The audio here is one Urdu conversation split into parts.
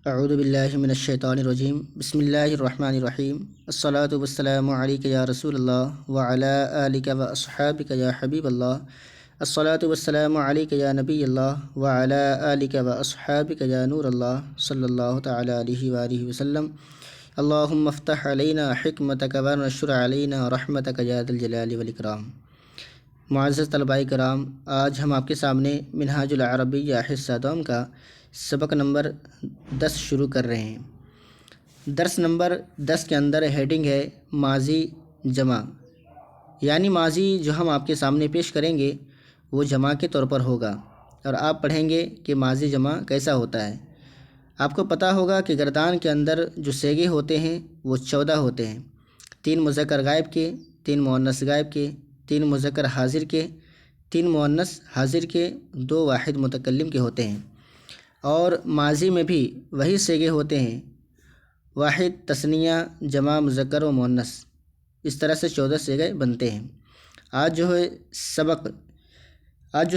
اعوذ باللہ من الشیطان الرجیم بسم اللہ الرحمن الرحیم الصلاۃ والسلام علیک یا رسول اللہ وعلی آلک و اصحابک یا حبیب اللہ الصلاۃ والسلام علیک یا نبی اللہ وعلی آلک و اصحابک یا نور اللہ صلی اللہ تعالی علیہ وآلہ وسلم اللہم افتح علینا حکمتک ونشر علینا رحمتک یا ذی الجلال والاکرام۔ معزز طلباء کرام، آج ہم آپ کے سامنے منہاج العربیہ حصہ دوم کا سبق نمبر 10 شروع کر رہے ہیں۔ درس نمبر 10 کے اندر ہیڈنگ ہے ماضی جمع، یعنی ماضی جو ہم آپ کے سامنے پیش کریں گے وہ جمع کے طور پر ہوگا، اور آپ پڑھیں گے کہ ماضی جمع کیسا ہوتا ہے۔ آپ کو پتہ ہوگا کہ گردان کے اندر جو صیغے ہوتے ہیں وہ 14 ہوتے ہیں، 3 مذکر غائب کے، 3 مؤنث غائب کے، 3 مذکر حاضر کے، 3 مؤنث حاضر کے، 2 واحد متکلم کے ہوتے ہیں۔ اور ماضی میں بھی وہی صیغے ہوتے ہیں، واحد، تثنیہ، جمع، مذکر و مؤنث، اس طرح سے 14 صیغے بنتے ہیں۔ آج جو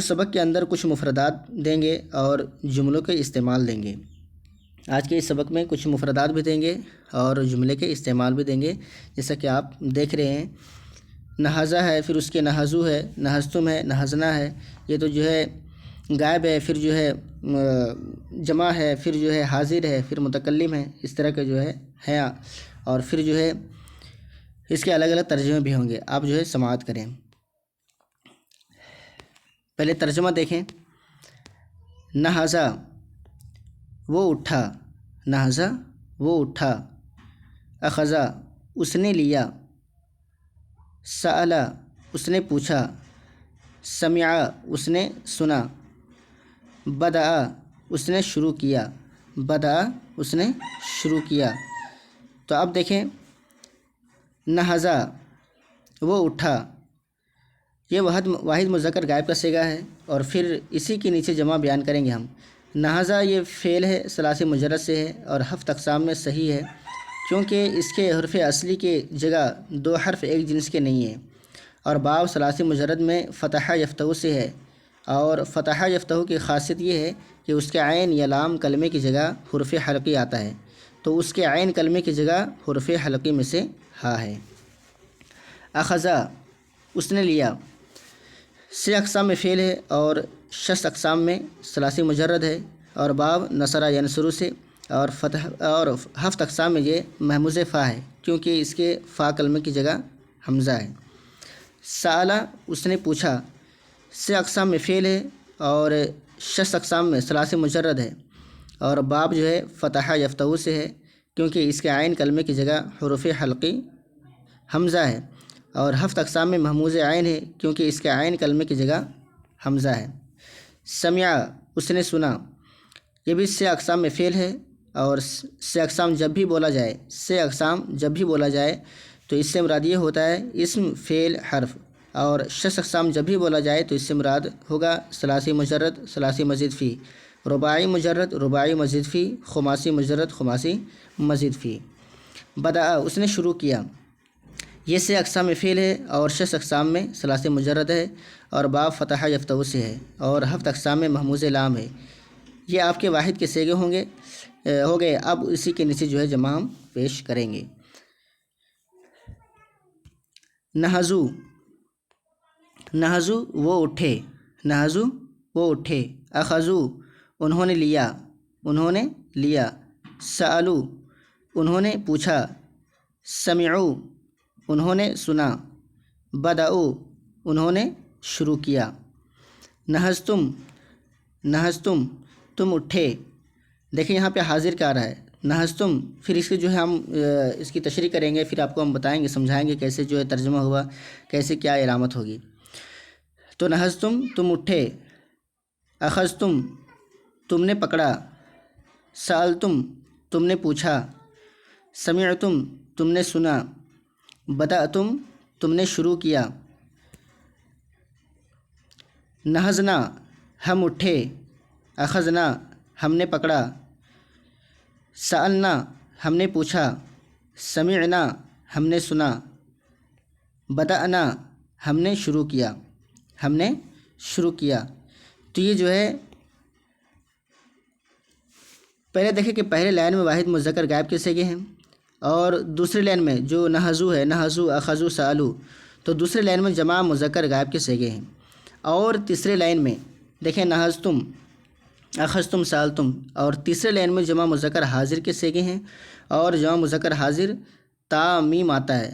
سبق کے اندر کچھ مفردات دیں گے اور جملوں کے استعمال دیں گے۔ آج کے اس سبق میں کچھ مفردات بھی دیں گے اور جملے کے استعمال بھی دیں گے، جیسا کہ آپ دیکھ رہے ہیں۔ نہضہ ہے، پھر اس کے نہضو ہے، نہضتم ہے، نہضنا ہے، یہ تو جو ہے غائب ہے، پھر جو ہے جمع ہے، پھر جو ہے حاضر ہے، پھر متکلم ہے، اس طرح کے جو ہے اور پھر جو ہے اس کے الگ الگ ترجمے بھی ہوں گے۔ آپ جو ہے سماعت کریں۔ پہلے ترجمہ دیکھیں۔ نہضہ وہ اٹھا، نہضہ وہ اٹھا۔ اخذہ اس نے لیا۔ سأل اس نے پوچھا۔ سمع اس نے سنا۔ بدأ اس نے شروع کیا، بدأ اس نے شروع کیا۔ تو اب دیکھیں، نہضہ وہ اٹھا، یہ واحد مذکر غائب کا صیغہ ہے، اور پھر اسی کے نیچے جمع بیان کریں گے ہم۔ نہضہ یہ فعل ہے، ثلاثی مجرد سے ہے اور 7 اقسام میں صحیح ہے، کیونکہ اس کے حرف اصلی کے جگہ 2 حرف ایک جنس کے نہیں ہیں، اور باب ثلاثی مجرد میں فتح یفتح سے ہے، اور فتح یفتح کی خاصیت یہ ہے کہ اس کے عین یا لام کلمے کی جگہ حرف حلقی آتا ہے، تو اس کے عین کلمے کی جگہ حرف حلقی میں سے ہا ہے۔ اخذہ اس نے لیا، 6 اقسام میں فعل ہے اور 6 اقسام میں ثلاثی مجرد ہے، اور باب نصر ینصر سے، اور 7 اقسام میں یہ محموز فا ہے، کیونکہ اس کے فا کلمے کی جگہ حمزہ ہے۔ سأل اس نے پوچھا، 6 اقسام میں فعل ہے اور 6 اقسام میں ثلاثی مجرد ہے، اور باب جو ہے فتح یفتح سے ہے، کیونکہ اس کے عین کلمے کی جگہ حروف حلقی حمزہ ہے، اور 7 اقسام میں محموز عین ہے، کیونکہ اس کے عین کلمے کی جگہ حمزہ ہے۔ سمع اس نے سنا، یہ بھی 6 اقسام میں فعل ہے، اور 6 اقسام جب بھی بولا جائے، 6 اقسام جب بھی بولا جائے تو اس سے مراد یہ ہوتا ہے اسم، فعل، حرف، اور 6 اقسام جب بھی بولا جائے تو اس سے مراد ہوگا ثلاثی مجرد، ثلاثی مزید فی، رباعی مجرد، رباعی مزید فی، خماسی مجرد، خماسی مزید فی۔ بدأ اس نے شروع کیا، یہ 6 اقسام میں فعل ہے اور 6 اقسام میں ثلاثی مجرد ہے، اور باب فتح یفتح سے ہے، اور 7 اقسام میں محموز لام ہے۔ یہ آپ کے واحد کے صیغے ہو گئے۔ اب اسی کے نیچے جو ہے جمع ہم پیش کریں گے۔ نہضو، نہضو وہ اٹھے، نہضو وہ اٹھے۔ اخذو انہوں نے لیا، انہوں نے لیا۔ سألو انہوں نے پوچھا۔ سمعو انہوں نے سنا۔ بدأو انہوں نے شروع کیا۔ نہضتم، نہضتم تم اٹھے۔ دیکھیں یہاں پہ حاضر کا آ رہا ہے، نہضتم، پھر اس کے جو ہے ہم اس کی تشریح کریں گے، پھر آپ کو ہم بتائیں گے، سمجھائیں گے کیسے جو ہے ترجمہ ہوا، کیسے کیا علامت ہوگی۔ تو نہضتم تم اٹھے۔ اخذتم تم نے پکڑا۔ سألتم تم نے پوچھا۔ سمعتم تم نے سنا۔ بدأتم تم نے شروع کیا۔ نہضنا ہم اٹھے۔ اخذنا ہم نے پکڑا۔ سألنا ہم نے پوچھا۔ سمعنا ہم نے سنا۔ بدأنا ہم نے شروع کیا، ہم نے شروع کیا۔ تو یہ جو ہے پہلے دیکھیں کہ پہلے لائن میں واحد مذکر غائب کے صیغے ہیں، اور دوسری لائن میں جو نہزو ہے، نہزو، اخذو، سالو، تو دوسری لائن میں جمع مذکر غائب کے صیغے ہیں۔ اور تیسری لائن میں دیکھیں نہزتم، اخذتم، سالتم، اور تیسرے لائن میں جمع مذکر حاضر کے صیغے ہیں، اور جمع مذکر حاضر تا میم آتا ہے۔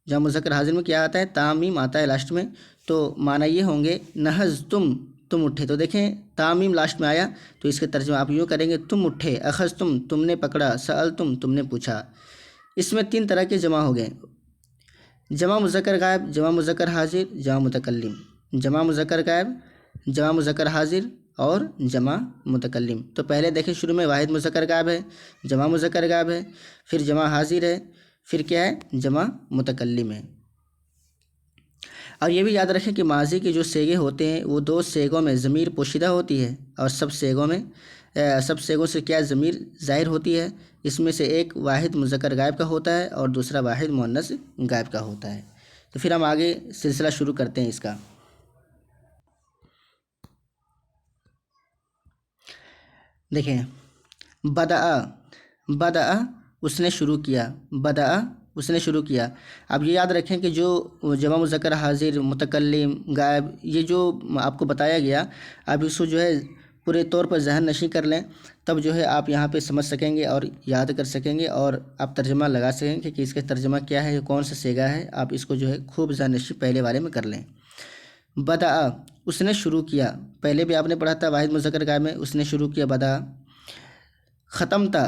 جمع مذکر حاضر میں کیا آتا ہے؟ تا میم آتا ہے لاسٹ میں، تو معنی یہ ہوں گے نہزتم، تم اٹھے، تو دیکھیں تا میم لاسٹ میں آیا تو اس کے ترجمہ آپ یوں کریں گے، تم اٹھے، اخذتم، تم نے پکڑا، سألتم، تم نے پوچھا۔ اس میں 3 طرح کے جمع ہو گئے: جمع مذکر غائب، جمع مذکر حاضر، جمع متکلم۔ جمع مذکر غائب، جمع مذکر حاضر اور جمع متکلم۔ تو پہلے دیکھیں شروع میں واحد مذکر غائب ہے، جمع مذکر غائب ہے، پھر جمع حاضر ہے، پھر کیا ہے؟ جمع متکلم ہے۔ اور یہ بھی یاد رکھیں کہ ماضی کے جو صیغے ہوتے ہیں وہ 2 صیغوں میں ضمیر پوشیدہ ہوتی ہے، اور سب صیغوں سے کیا ضمیر ظاہر ہوتی ہے۔ اس میں سے ایک واحد مذکر غائب کا ہوتا ہے اور دوسرا واحد مؤنث غائب کا ہوتا ہے۔ تو پھر ہم آگے سلسلہ شروع کرتے ہیں اس کا۔ دیکھیں بدأ اس نے شروع کیا، بدأ اس نے شروع کیا۔ اب یہ یاد رکھیں کہ جو جمع مذکر حاضر، متکلم، غائب، یہ جو آپ کو بتایا گیا، اب اس کو جو ہے پورے طور پر ذہن نشین کر لیں، تب جو ہے آپ یہاں پہ سمجھ سکیں گے اور یاد کر سکیں گے، اور آپ ترجمہ لگا سکیں گے کہ اس کا ترجمہ کیا ہے، کون سا صیغہ ہے۔ آپ اس کو جو ہے خوب ذہن نشین پہلے والے میں کر لیں۔ بدأ اس نے شروع کیا، پہلے بھی آپ نے پڑھا تھا واحد مذکر غائب میں، اس نے شروع کیا بدأ۔ ختمتا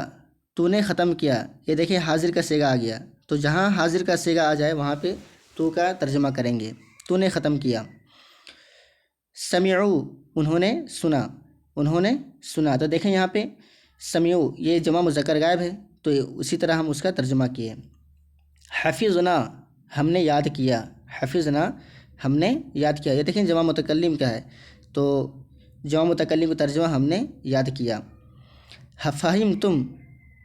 تو نے ختم کیا، یہ دیکھیں حاضر کا صیغہ آ گیا، تو جہاں حاضر کا صیغہ آ جائے وہاں پہ تو کا ترجمہ کریں گے، تو نے ختم کیا۔ سمعو انہوں نے سنا، انہوں نے سنا، تو دیکھیں یہاں پہ سمعو یہ جمع مذکر غائب ہے، تو اسی طرح ہم اس کا ترجمہ کیے۔ حفظنا ہم نے یاد کیا، حفظنا ہم نے یاد کیا، یہ دیکھیں جمع متکلم کا ہے، تو جمع متکلم کا ترجمہ ہم نے یاد کیا۔ فہمتم،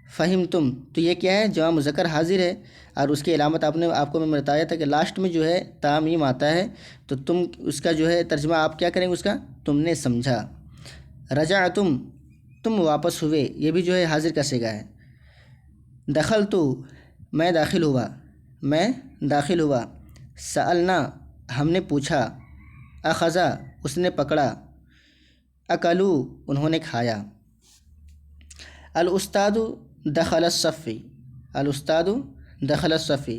فہمتم تو یہ کیا ہے؟ جمع مذکر حاضر ہے، اور اس کی علامت آپ کو میں بتایا تھا کہ لاسٹ میں جو ہے تا میم آتا ہے، تو تم اس کا جو ہے ترجمہ آپ کیا کریں گے؟ اس کا تم نے سمجھا۔ رجعتم تم واپس ہوئے، یہ بھی جو ہے حاضر کا صیغہ ہے۔ دخلت میں داخل ہوا، میں داخل ہوا۔ سألنا ہم نے پوچھا۔ اخذا اس نے پکڑا۔ اکلو انہوں نے کھایا۔ الاستاذ دخل الصف، الاستاذ دخل الصف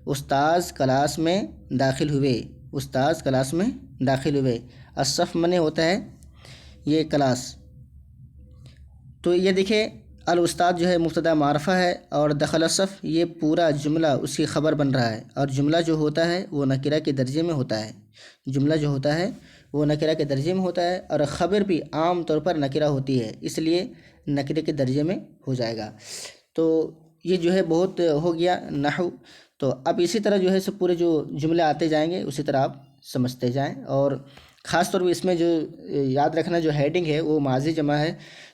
استاذ کلاس میں داخل ہوئے، استاذ کلاس میں داخل ہوئے۔ الصف منے ہوتا ہے یہ کلاس، تو یہ دیکھیں الاستاذ جو ہے مبتدا معرفہ ہے، اور دخل الصف یہ پورا جملہ اس کی خبر بن رہا ہے، اور جملہ جو ہوتا ہے وہ نکرہ کے درجے میں ہوتا ہے، جملہ جو ہوتا ہے وہ نکرہ کے درجے میں ہوتا ہے، اور خبر بھی عام طور پر نکرہ ہوتی ہے، اس لیے نکرے کے درجے میں ہو جائے گا۔ تو یہ جو ہے بہت ہو گیا نحو، تو اب اسی طرح جو ہے سب پورے جو جملے آتے جائیں گے اسی طرح آپ سمجھتے جائیں، اور خاص طور پہ اس میں جو یاد رکھنا جو ہیڈنگ ہے وہ ماضی جمع ہے،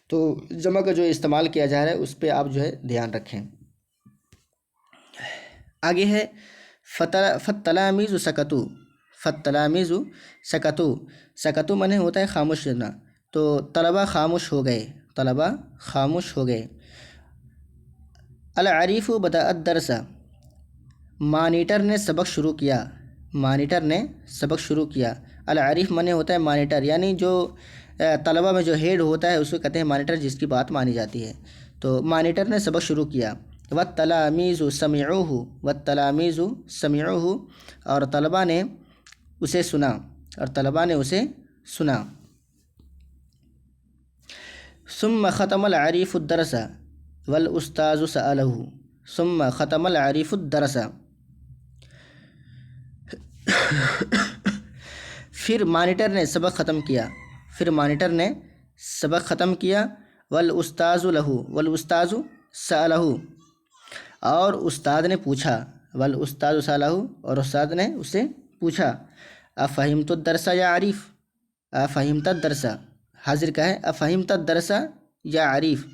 تو جمع کا جو استعمال کیا جا رہا ہے اس پہ آپ جو ہے دھیان رکھیں۔ آگے ہے فالتلاميذ سکتو، فالتلاميذ سکتو، سکتو معنی ہوتا ہے خاموش رہنا، تو طلبہ خاموش ہو گئے، طلبہ خاموش ہو گئے۔ العریف بدأ الدرس، مانیٹر نے سبق شروع کیا، مانیٹر نے سبق شروع کیا۔ العریف معنی ہوتا ہے مانیٹر، یعنی جو طلبہ میں جو ہیڈ ہوتا ہے اس کو کہتے ہیں مانیٹر، جس کی بات مانی جاتی ہے، تو مانیٹر نے سبق شروع کیا۔ والتلاميذ سمعوه، والتلاميذ سمعوه اور طلبہ نے اسے سنا، اور طلبہ نے اسے سنا۔ ثم ختم العریف الدرس والاستاذ سأله، ثم ختم العریف الدرس پھر مانیٹر نے سبق ختم کیا، پھر مانیٹر نے سبق ختم کیا۔ والاستاذ له، والاستاذ سأله اور استاد نے پوچھا، والاستاذ سأله اور استاد نے اسے پوچھا۔ افہمت الدرس یا عریف، افہمت الدرس حاضر کا ہے، افہمت الدرس یا عریف،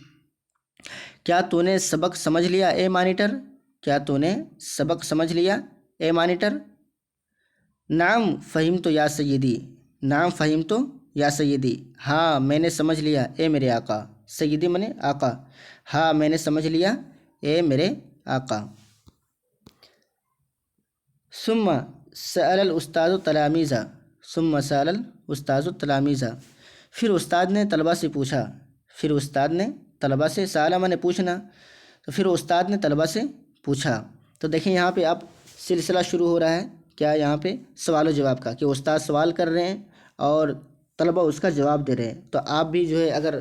کیا تو نے سبق سمجھ لیا اے مانیٹر، کیا تو نے سبق سمجھ لیا اے مانیٹر۔ نعم فہمت یا سیدی، نعم فہمت یا سیدی، ہاں میں نے سمجھ لیا اے میرے آقا، سیدی منے آقا، ہاں میں نے سمجھ لیا اے میرے آقا۔ ثم سأل الاستاذ التلاميذ، ثم سأل الاستاذ التلاميذ، پھر استاد نے طلبہ سے پوچھا، پھر استاد نے طلبہ سے، سالہ نے پوچھنا، تو پھر استاد نے طلبہ سے پوچھا۔ تو دیکھیں یہاں پہ اب سلسلہ شروع ہو رہا ہے، کیا یہاں پہ سوال و جواب کا، کہ استاد سوال کر رہے ہیں اور طلبہ اس کا جواب دے رہے ہیں۔ تو آپ بھی جو ہے اگر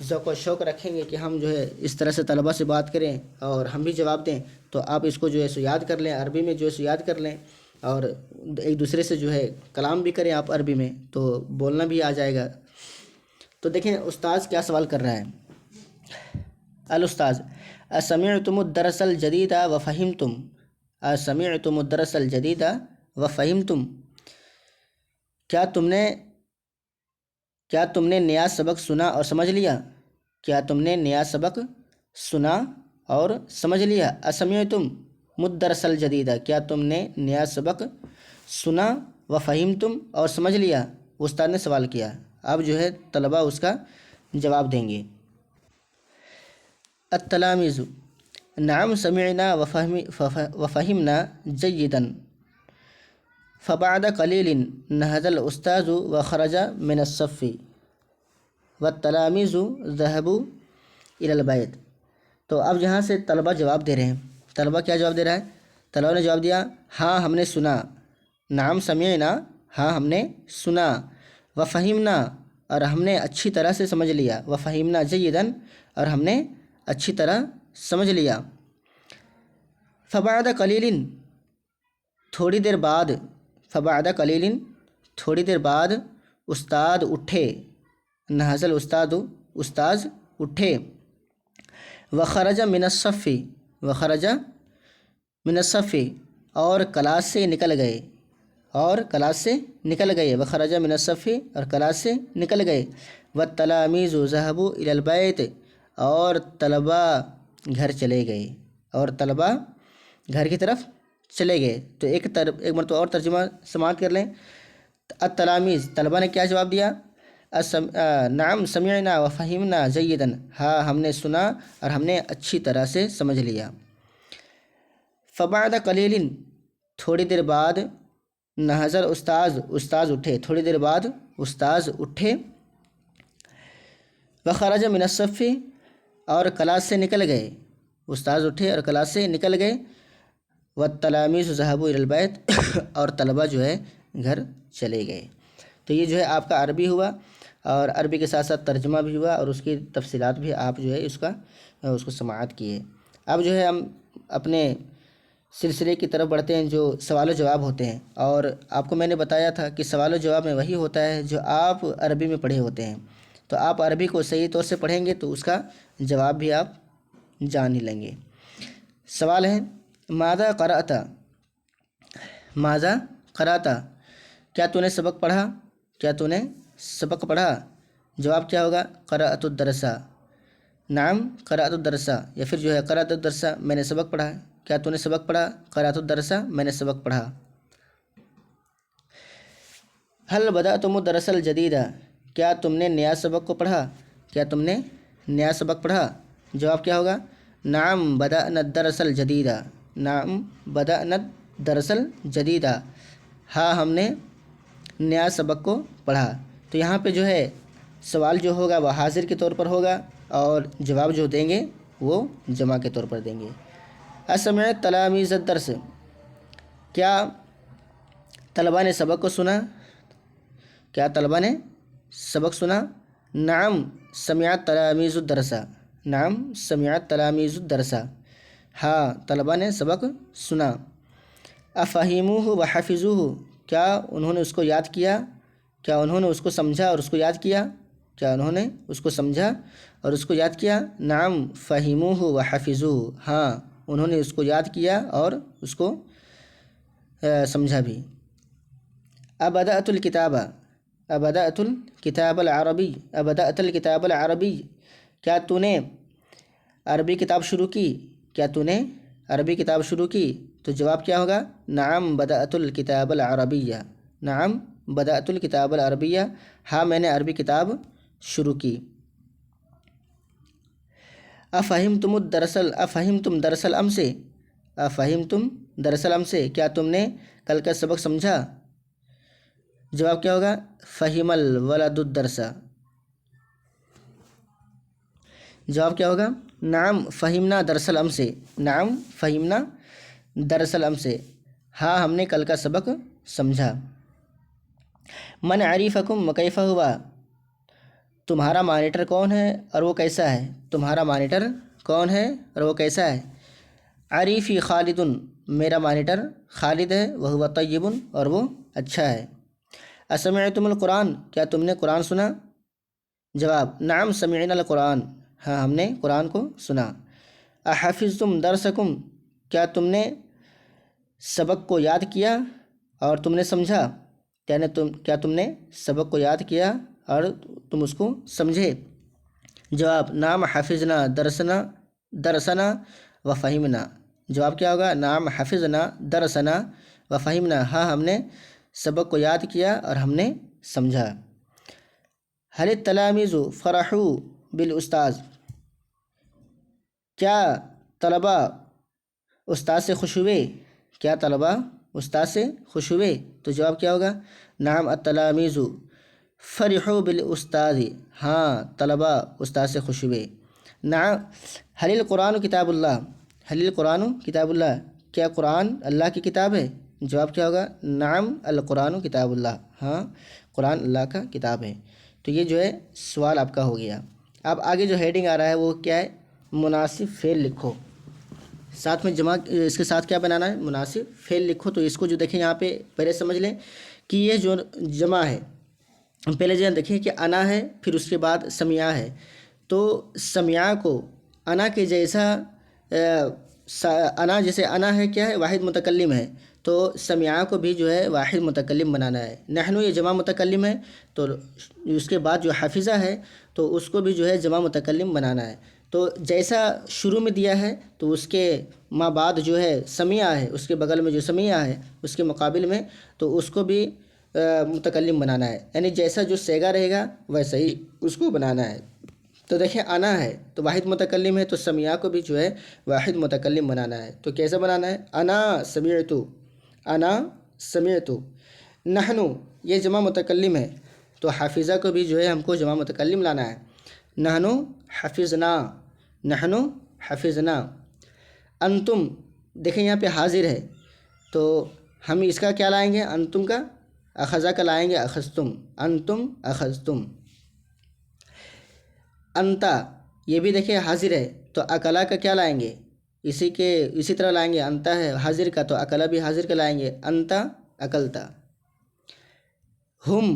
ذوق و شوق رکھیں گے کہ ہم جو ہے اس طرح سے طلبہ سے بات کریں اور ہم بھی جواب دیں، تو آپ اس کو جو ہے سو یاد کر لیں، عربی میں جو ہے سو یاد کر لیں، اور ایک دوسرے سے جو ہے کلام بھی کریں آپ عربی میں، تو بولنا بھی آ جائے گا۔ تو دیکھیں استاذ کیا سوال کر رہا ہے۔ الاستاذ اسمعتم الدرس الجدید وفہمتم، اسمعتم الدرس الجدید وفہمتم، کیا تم نے نیا سبق سنا اور سمجھ لیا؟ کیا تم نے نیا سبق سنا اور سمجھ لیا؟ اسمعتم الدرس الجدید، کیا تم نے نیا سبق سنا و فہمتم اور سمجھ لیا؟ استاد نے سوال کیا، اب جو ہے طلبہ اس کا جواب دیں گے۔ التلاميذ نعم سمعنا وفهمنا جيدا، فبعد قليل نهض الأستاذ وخرج من الصف والتلاميذ ذهبوا إلى البيت۔ تو اب یہاں سے طلبہ جواب دے رہے ہیں۔ طلبہ کیا جواب دے رہا ہے؟ طلبہ نے جواب دیا ہاں ہم نے سنا، نعم سمعنا ہاں ہم نے سنا، وفہمنا اور ہم نے اچھی طرح سے سمجھ لیا، وفہمنا جیداً اور ہم نے اچھی طرح سمجھ لیا۔ فبعد قلیل تھوڑی دیر بعد، فبعد قلیل تھوڑی دیر بعد، استاد اٹھے، نہض الاستاذ استاذ اٹھے، وخرج من الصف، وخرج من الصف اور کلاس سے نکل گئے، اور کلاس سے نکل گئے، وخرج من الصف اور کلاس سے نکل گئے، والتلاميذ ذهبوا الى البيت اور طلبہ گھر چلے گئے، اور طلبہ گھر کی طرف چلے گئے۔ تو ایک مرتبہ اور ترجمہ سماعت کر لیں۔ التلاميذ طلبہ نے کیا جواب دیا؟ نعم سمعنا وفہمنا جیداً، ہاں ہم نے سنا اور ہم نے اچھی طرح سے سمجھ لیا۔ فبعد قلیل تھوڑی دیر بعد، نہض الاستاذ استاذ اٹھے، تھوڑی دیر بعد استاذ اٹھے، وخرج من الصف اور کلاس سے نکل گئے، استاذ اٹھے اور کلاس سے نکل گئے، والتلاميذ ذهبوا الى البيت اور طلبہ جو ہے گھر چلے گئے۔ تو یہ جو ہے آپ کا عربی ہوا، اور عربی کے ساتھ ساتھ ترجمہ بھی ہوا، اور اس کی تفصیلات بھی آپ جو ہے اس کو سماعت کیے۔ اب جو ہے ہم اپنے سلسلے کی طرف بڑھتے ہیں جو سوال و جواب ہوتے ہیں، اور آپ کو میں نے بتایا تھا کہ سوال و جواب میں وہی ہوتا ہے جو آپ عربی میں پڑھے ہوتے ہیں۔ تو آپ عربی کو صحیح طور سے پڑھیں گے تو اس کا جواب بھی آپ جان ہی لیں گے۔ سوال ہے ماذا قرأت، ماذا قرأت، کیا تو نے سبق پڑھا؟ کیا تو نے سبق پڑھا؟ جواب کیا ہوگا؟ قرأت الدرس، نعم قرأت الدرس، یا پھر جو ہے قرأت الدرس میں نے سبق پڑھا۔ کیا تو نے سبق پڑھا؟ قرأت الدرس میں نے سبق پڑھا۔ هل بدأتم الدرس الجدید، کیا تم نے نیا سبق کو پڑھا؟ کیا تم نے نیا سبق پڑھا؟ جواب کیا ہوگا؟ نعم بدأنا الدرس الجدید، نعم بدأنا الدرس الجدید، ہاں ہم نے نیا سبق کو پڑھا۔ تو یہاں پہ جو ہے سوال جو ہوگا وہ حاضر کے طور پر ہوگا، اور جواب جو دیں گے وہ جمع کے طور پر دیں گے۔ اسمع التلاميذ الدرس، کیا طلبہ نے سبق کو سنا؟ کیا طلبہ نے سبق سنا؟ نعم سمع التلاميذ الدرس، نعم سمع التلاميذ الدرس، ہاں طلبہ نے سبق سنا۔ افہموہ وحفظوہ، کیا انہوں نے اس کو یاد کیا؟ کیا انہوں نے اس کو سمجھا اور اس کو یاد کیا؟ کیا انہوں نے اس کو سمجھا اور اس کو یاد کیا؟ نعم فہموہ وحفظوہ، ہاں انہوں نے اس کو یاد کیا اور اس کو سمجھا بھی۔ ابدأت الکتاب، ابدأت الکتاب العربی، ابدأت الکتاب العربی، کیا تو نے عربی کتاب شروع کی؟ کیا تو نے عربی کتاب شروع کی؟ تو جواب کیا ہوگا؟ نعم بدأت الکتاب العربیہ، نعم بدأت الکتاب العربیہ، ہاں میں نے عربی کتاب شروع کی۔ افہم تم درسل ام سے، افہم تم درسل ام سے، کیا تم نے کل کا سبق سمجھا؟ جواب کیا ہوگا؟ فہم الولد الدرس۔ جواب کیا ہوگا؟ نعم فہمنا درسل ام سے، نعم فہمنا درسل ام سے، ہاں ہم نے کل کا سبق سمجھا۔ من عریفکم وکیف ہوا، تمہارا مانیٹر کون ہے اور وہ کیسا ہے؟ تمہارا مانیٹر کون ہے اور وہ کیسا ہے؟ عریفی خالد، میرا مانیٹر خالد ہے، وہو طیب، اور وہ اچھا ہے۔ اسمعتم القرآن، کیا تم نے قرآن سنا؟ جواب نعم سمعنا القرآن، ہاں ہم نے قرآن کو سنا۔ احفظتم درسکم، کیا تم نے سبق کو یاد کیا اور تم نے سمجھا؟ کیا تم نے سبق کو یاد کیا اور تم اس کو سمجھے؟ جواب نعم حفظنا درسنا و فہمنا، جواب کیا ہوگا؟ نعم حفظنا درسنا و فہمنا، ہاں ہم نے سبق کو یاد کیا اور ہم نے سمجھا۔ هل التلاميذ فرحوا بالاستاذ، کیا طلبہ استاد سے خوش ہوئے؟ کیا طلبہ استاد سے خوش ہوئے؟ تو جواب کیا ہوگا؟ نعم التلاميذ فرحوا بالاستاذ، ہاں طلبہ استاد سے خوش ہوئے۔ نعم هل القرآن کتاب اللہ، هل القرآن کتاب اللہ، کیا قرآن اللہ کی کتاب ہے؟ جواب کیا ہوگا؟ نعم القرآن کتاب اللہ، ہاں قرآن اللہ کا کتاب ہے۔ تو یہ جو ہے سوال آپ کا ہو گیا۔ اب آگے جو ہیڈنگ آ رہا ہے وہ کیا ہے؟ مناسب فعل لکھو، ساتھ میں جمع اس کے ساتھ کیا بنانا ہے؟ مناسب فعل لکھو۔ تو اس کو جو دیکھیں یہاں پہ پہلے سمجھ لیں کہ یہ جو جمع ہے، پہلے جو دیکھیں کہ انا ہے، پھر اس کے بعد سمیعہ ہے، تو سمیعہ کو انا کے جیسا انا جیسے انا ہے کیا ہے؟ واحد متکلم ہے، تو سمیعہ کو بھی جو ہے واحد متکلم بنانا ہے۔ نحن یہ جمع متکلم ہے، تو اس کے بعد جو حافظہ ہے تو اس کو بھی جو ہے جمع متکلم بنانا ہے۔ تو جیسا شروع میں دیا ہے تو اس کے ما بعد جو ہے سمیعہ ہے، اس کے بغل میں جو سمیعہ ہے اس کے مقابل میں تو اس کو بھی متکلم بنانا ہے، یعنی جیسا جو صیغہ رہے گا ویسا ہی اس کو بنانا ہے۔ تو دیکھیں انا ہے تو واحد متکلم ہے، تو سمیعہ کو بھی جو ہے واحد متکلم بنانا ہے۔ تو کیسا بنانا ہے؟ انا سمعت، انا سمعت۔ نحن یہ جمع متکلم ہے، تو حافظہ کو بھی جو ہے ہم کو جمع متکلم لانا ہے۔ نحن حفظنا، نحن حفظنا۔ انتم دیکھیں یہاں پہ حاضر ہے، تو ہم اس کا کیا لائیں گے؟ انتم کا اخذہ کا لائیں گے اخذتم، انتم اخذتم۔ انتا یہ بھی دیکھیں حاضر ہے، تو اکلا کا کیا لائیں گے؟ اسی طرح لائیں گے، انتا ہے حاضر کا تو اکلا بھی حاضر کا لائیں گے، انتا اکلتا۔ ہم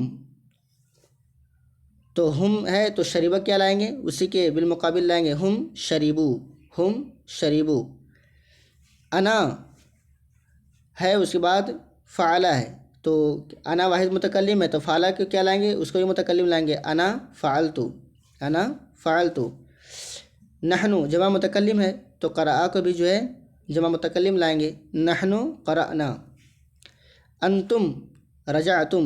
تو ہم ہے تو شریبہ کیا لائیں گے؟ اسی کے بالمقابل لائیں گے، ہم شریبو، ہم شریبو۔ انا ہے اس کے بعد فعلہ ہے، تو انا واحد متکلم ہے تو فعلہ کو کیا لائیں گے؟ اس کو بھی متکلم لائیں گے، انا فعلتو، انا فعلتو۔ نحن جمع متکلم ہے تو قرأ کو بھی جو ہے جمع متکلم لائیں گے، نحن قرأنا۔ انتم رجعتم،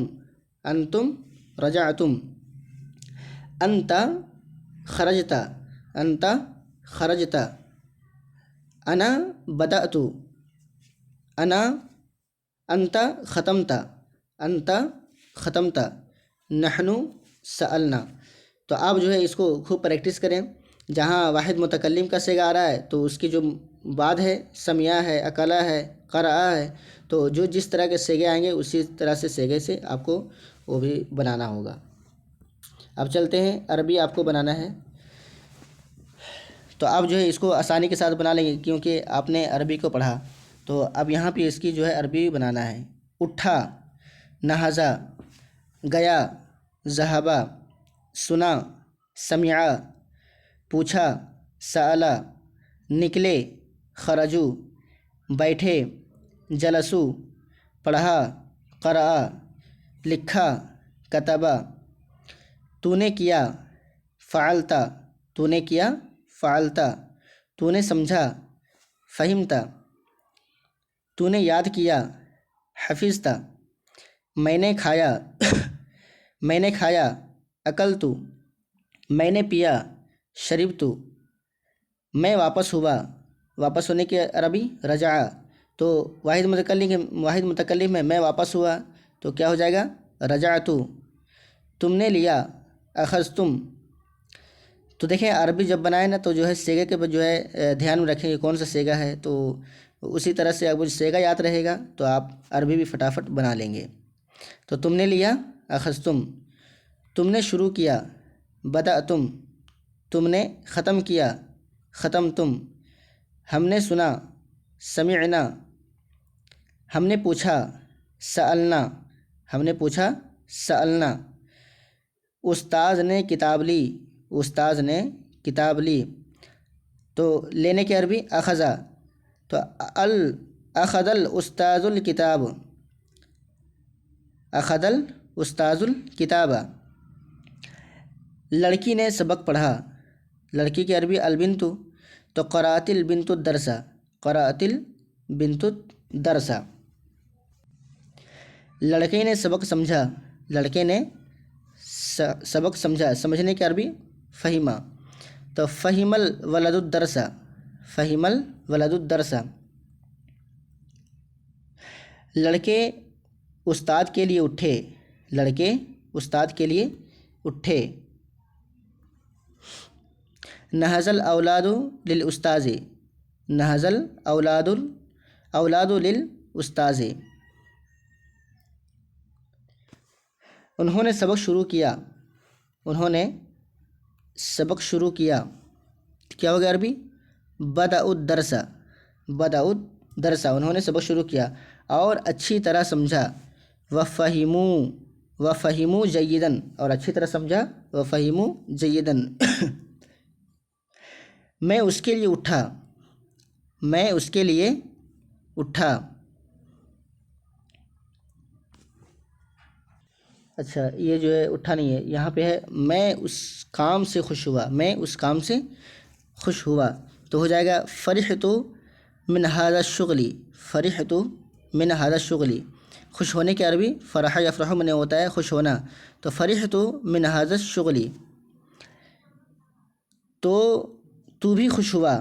انتم رجعتم۔ انت خرجت، انت خرجت۔ انا بدأت، انا انت ختمت، انت ختمت۔ نحن سألنا۔ تو آپ جو ہے اس کو خوب پریکٹس کریں، جہاں واحد متکلم کا صیغہ آ رہا ہے تو اس کی جو بعد ہے سمیعہ ہے، اکلا ہے، قرأ ہے، تو جو جس طرح کے صیغے آئیں گے اسی طرح سے صیغے سے آپ کو وہ بھی بنانا ہوگا۔ اب چلتے ہیں عربی آپ کو بنانا ہے، تو آپ جو ہے اس کو آسانی کے ساتھ بنا لیں گے کیونکہ آپ نے عربی کو پڑھا۔ تو اب یہاں پہ اس کی جو ہے عربی بنانا ہے۔ اٹھا، نہضا، گیا، ذہبا، سنا، سمعا، پوچھا، سألا، نکلے، خرجو، بیٹھے، جلسو، پڑھا، قرأ، لکھا، کتبا۔ تو نے کیا، فعلتا، تو نے کیا، فعلتا۔ تو نے سمجھا، فہمتا۔ تو نے یاد کیا، حفظتا۔ میں نے کھایا میں نے کھایا، اکلتو۔ میں نے پیا، شربتو۔ میں واپس ہوا، واپس ہونے کی عربی رجع، تو واحد متکلم میں واپس ہوا تو کیا ہو جائے گا رجعت۔ تم نے لیا اخذتم۔ تو دیکھیں عربی جب بنائے نا تو جو ہے سیگے کے جو ہے دھیان میں رکھیں کہ کون سا سیگا ہے، تو اسی طرح سے اگر سیگا یاد رہے گا تو آپ عربی بھی فٹافٹ بنا لیں گے۔ تو تم نے لیا اخذتم، تم نے شروع کیا بدأتم، تم نے ختم کیا ختمتم، ہم نے سنا سمعنا، ہم نے پوچھا سألنا، ہم نے پوچھا سألنا، استاذ نے کتاب لی، استاذ نے کتاب لی، تو لینے کی عربی اخذا، تو اخذ الاستاذ الکتاب، اخذ الاستاذ الکتاب۔ لڑکی نے سبق پڑھا، لڑکی کی عربی البنت، تو قرأت البنت الدرس، قرأت البنت الدرس۔ لڑکے نے سبق سمجھا، لڑکے نے سبق سمجھا، سمجھنے کی عربی فہما، تو فہم الولد الدرس، فہم الولد الدرس۔ لڑکے استاد کے لیے اٹھے، لڑکے استاد کے لیے اٹھے۔ نہض الاولاد للاستاذ، نہض الاولاد للاستاذ۔ انہوں نے سبق شروع کیا، انہوں نے سبق شروع کیا، کیا ہوگا عربی بدأوا الدرس، بدأوا الدرس، انہوں نے سبق شروع کیا اور اچھی طرح سمجھا، وفہموا جیداً، اور اچھی طرح سمجھا وفہموا جیداً۔ میں اس کے لیے اٹھا، میں اس کے لیے اٹھا۔ اچھا یہ جو ہے اٹھا نہیں ہے، یہاں پہ ہے میں اس کام سے خوش ہوا، میں اس کام سے خوش ہوا، تو ہو جائے گا فرحت من هذا الشغل، فرحت من هذا الشغل۔ خوش ہونے کی عربی فرح یفرح من ہوتا ہے خوش ہونا، تو فرحت من هذا الشغل۔ تو تو بھی خوش ہوا،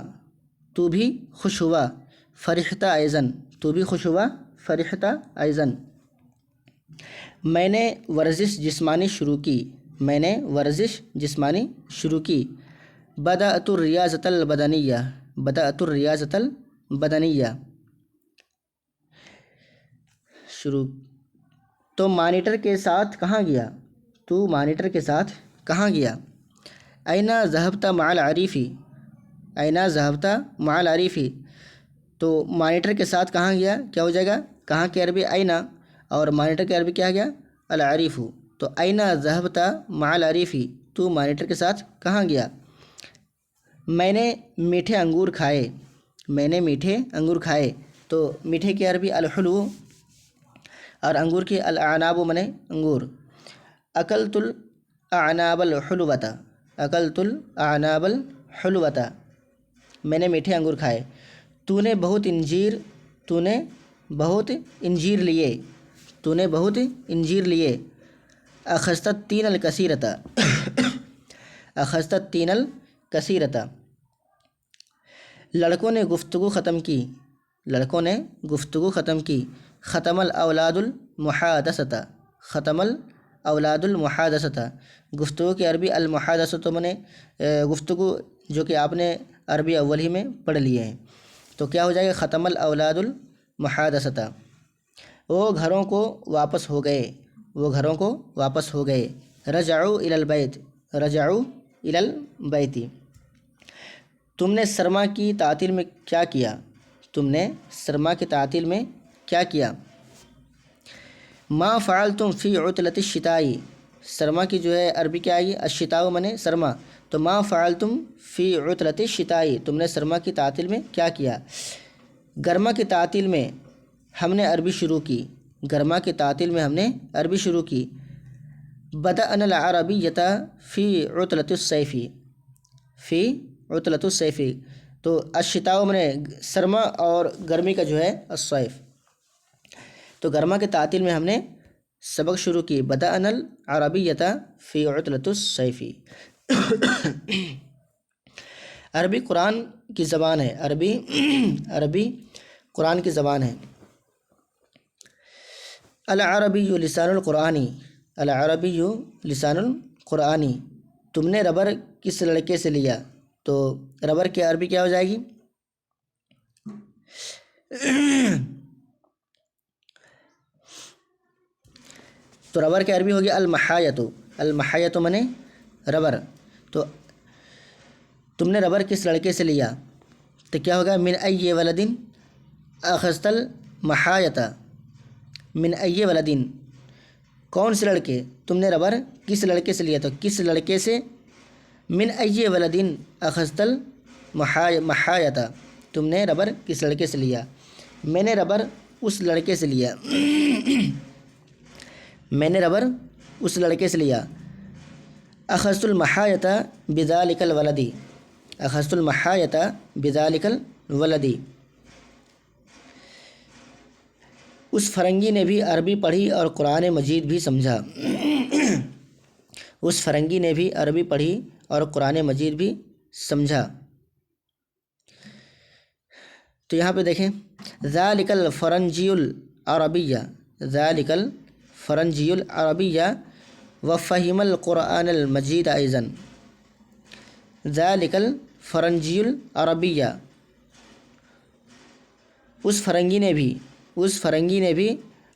تو بھی خوش ہوا، فرحت ایضاً، تو بھی خوش ہوا فرحت ایضاً۔ میں نے ورزش جسمانی شروع کی، میں نے ورزش جسمانی شروع کی، بدأت الریاضة البدنیہ، بدأت الریاضة البدنیہ شروع۔ تو مانیٹر کے ساتھ کہاں گیا، تو مانیٹر کے ساتھ کہاں گیا؟ أين ذهبت مع العریف، أين ذهبت مع العریف، تو مانیٹر کے ساتھ کہاں گیا کیا ہو جائے گا کہاں کی عربی أين، اور مانیٹر کی عربی کیا گیا العریف، تو أين ذهبت مع العریف، تو مانیٹر کے ساتھ کہاں گیا؟ میں نے میٹھے انگور کھائے، میں نے میٹھے انگور کھائے، تو میٹھے کی عربی الحلو، اور انگور کی الاعناب منے انگور۔ اکلت الاعناب الحلوۃ، اکلت الاعناب الحلوۃ، میں نے میٹھے انگور کھائے۔ تو نے بہت انجیر، تو نے بہت انجیر لیے، تو نے بہت انجیر لیے۔ اخذت التین الکثیرۃ، اخذت التین الکثیرۃ۔ لڑکوں نے گفتگو ختم کی، لڑکوں نے گفتگو ختم کی۔ ختم الاولاد المحادثۃ، ختم الاولاد المحادثۃ، گفتگو کی عربی المحادثۃ منے گفتگو، جو کہ آپ نے عربی اول ہی میں پڑھ لیے ہیں، تو کیا ہو جائے گا ختم الاولاد المحادثۃ۔ وہ گھروں کو واپس ہو گئے، وہ گھروں کو واپس ہو گئے۔ رجعوا الی البیت، رجعوا الی البیت۔ تم نے سرما کی تعطیل میں کیا کیا، تم نے سرما کی تعطیل میں کیا کیا؟ ما فعلتم فی عطلۃ الشتاء، سرما کی جو ہے عربی کیا آئی الشتاء منے سرما، تو ما فعلتم فی عطلۃ الشتاء، تم نے سرما کی تعطیل میں کیا کیا؟ گرما کی تعطیل میں ہم نے عربی شروع کی، گرما کی تعطیل میں ہم نے عربی شروع کی۔ بدأنا العربیۃ فی عطلۃ الصیف، فی عطلۃ الصیف، تو الشتاء منے سرما اور گرمی کا جو ہے الصیف، تو گرما کے تعطیل میں ہم نے سبق شروع کی۔ بدأنا العربیۃ فی عطلۃ الصیف۔ عربی قرآن کی زبان ہے، عربی قرآن کی زبان ہے۔ العربی لسان القرآنی، العربی لسان القرآنی، تم نے ربر کس لڑکے سے لیا؟ تو ربر کی عربی کیا ہو جائے گی؟ تو ربر کی عربی ہوگی المحایۃ، المحایۃ منے ربر۔ تو تم نے ربر کس لڑکے سے لیا؟ تو کیا ہوگا؟ من ای ولد اخذت المحایۃ، من ای ولد، کون سے لڑکے؟ تم نے ربر کس لڑکے سے لیا؟ تو کس لڑکے سے؟ من ای ولد اخذت المحایۃ، تم نے ربر کس لڑکے سے لیا؟ میں نے ربر اس لڑکے سے لیا، میں نے ربر اس لڑکے سے لیا۔ اخذت المحایۃ بذلک الولد، اخذت المحایۃ بذلک الولد، اس فرنگی نے بھی عربی پڑھی اور قرآن مجید بھی سمجھا، اس فرنگی نے بھی عربی پڑھی اور قرآن مجید بھی سمجھا۔ تو یہاں پہ دیکھیں ذالک الفرنجی العربیہ، ذالک الفرنجی العربیہ وفہم القرآن المجید ایضاً، ذالک الفرنجی العربیہ، اس فرنگی نے بھی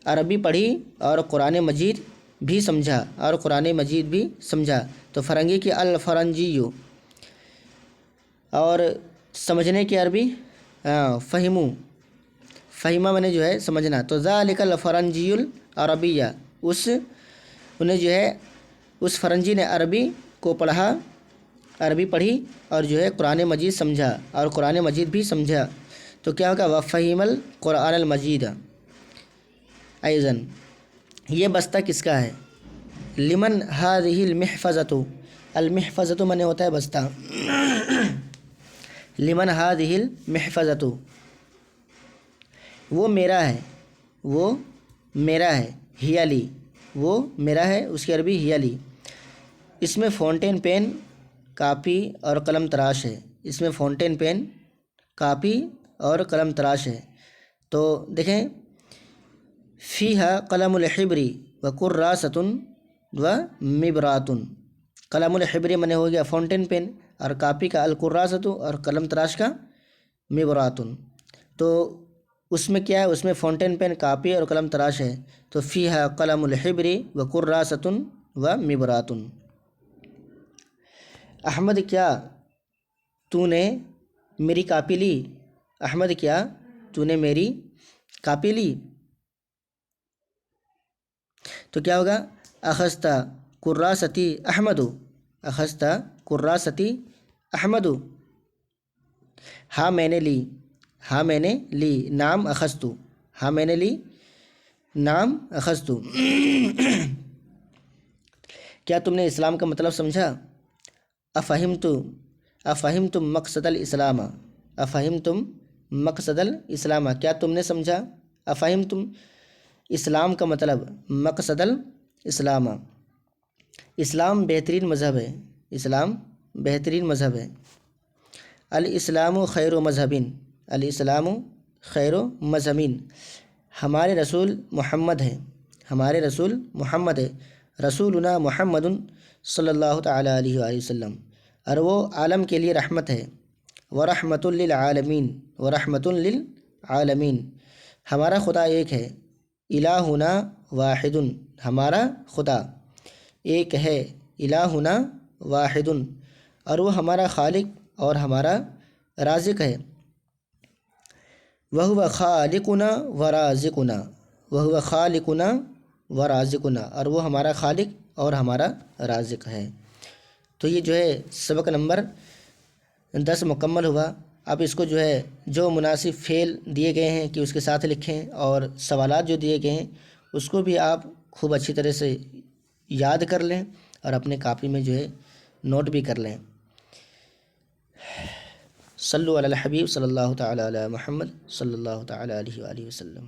عربی پڑھی اور قرآن مجید بھی سمجھا، اور قرآن مجید بھی سمجھا۔ تو فرنگی کی الفرنجیو، اور سمجھنے کی عربی فہمو، فہمہ میں نے جو ہے سمجھنا۔ تو ذالک الفرنجی العربیہ، انہیں جو ہے اس فرنجی نے عربی کو پڑھا، عربی پڑھی اور جو ہے قرآن مجید سمجھا اور قرآن مجید بھی سمجھا۔ تو کیا ہوگا؟ وفہم القرآن المجید ایضاً۔ یہ بستہ کس کا ہے؟ لمن ہذہ المحفظۃ، المحفظۃ معنی ہوتا ہے بستہ، لمن ہذہ المحفظۃ، وہ میرا ہے، وہ میرا ہے، ہی لی، وہ میرا ہے، اس کی عربی ہی لی۔ اس میں فاؤنٹین پین، کاپی اور قلم تراش ہے، اس میں فاؤنٹین پین، کاپی اور قلم تراش ہے۔ تو دیکھیں فیہا قلم الحبر وکراسۃ ومبرات، قلم الحبر منع ہو گیا فاؤنٹین پین، اور کاپی کا الکراسۃ اور قلم تراش کا مبرات۔ تو اس میں کیا ہے؟ اس میں فاؤنٹین پین، کاپی اور قلم تراش ہے۔ تو فیہا قلم الحبر وکراسۃ ومبرات۔ احمد کیا تو نے میری کاپی لی؟ احمد کیا تو نے میری کاپی لی؟ تو کیا ہوگا؟ اخذت کراستی احمد، اخذت کراستی احمد، ہاں میں نے لی، ہاں میں نے لی، نعم اخذت، ہاں میں نے لی، نعم اخذت۔ کیا تم نے اسلام کا مطلب سمجھا؟ افہمتم مقصد الاسلام، افہمتم مقصد الاسلام، کیا تم نے سمجھا؟ افہمتم اسلام کا مطلب، مقصد الاسلام، اسلام بہترین مذہب ہے، اسلام بہترین مذہب ہے۔ الاسلام خیر و مذہبین، الاسلام خیر و مذہبین، ہمارے رسول محمد ہے، ہمارے رسول محمد ہے، رسولنا محمد صلی اللہ تعالیٰ علیہ وآلہ وسلم، اور وہ عالم کے لیے رحمت ہے۔ ورحمۃ للعالمین، ورحمۃ للعالمین، ہمارا خدا ایک ہے، الہنا واحد، ہمارا خدا ایک ہے، الہنا واحد، اور وہ ہمارا خالق اور ہمارا رازق ہے۔ وہو خالقنا ورازقنا، وہو خالقنا ورازقنا، اور وہ ہمارا خالق اور ہمارا رازق ہے۔ تو یہ جو ہے سبق نمبر 10 مکمل ہوا۔ اب اس کو جو ہے جو مناسب فعل دیے گئے ہیں کہ اس کے ساتھ لکھیں، اور سوالات جو دیے گئے ہیں اس کو بھی آپ خوب اچھی طرح سے یاد کر لیں اور اپنے کاپی میں جو ہے نوٹ بھی کر لیں۔ صلو علی الحبیب صلی اللہ تعالی علی محمد صلی اللہ تعالی علیہ وآلہ وسلم۔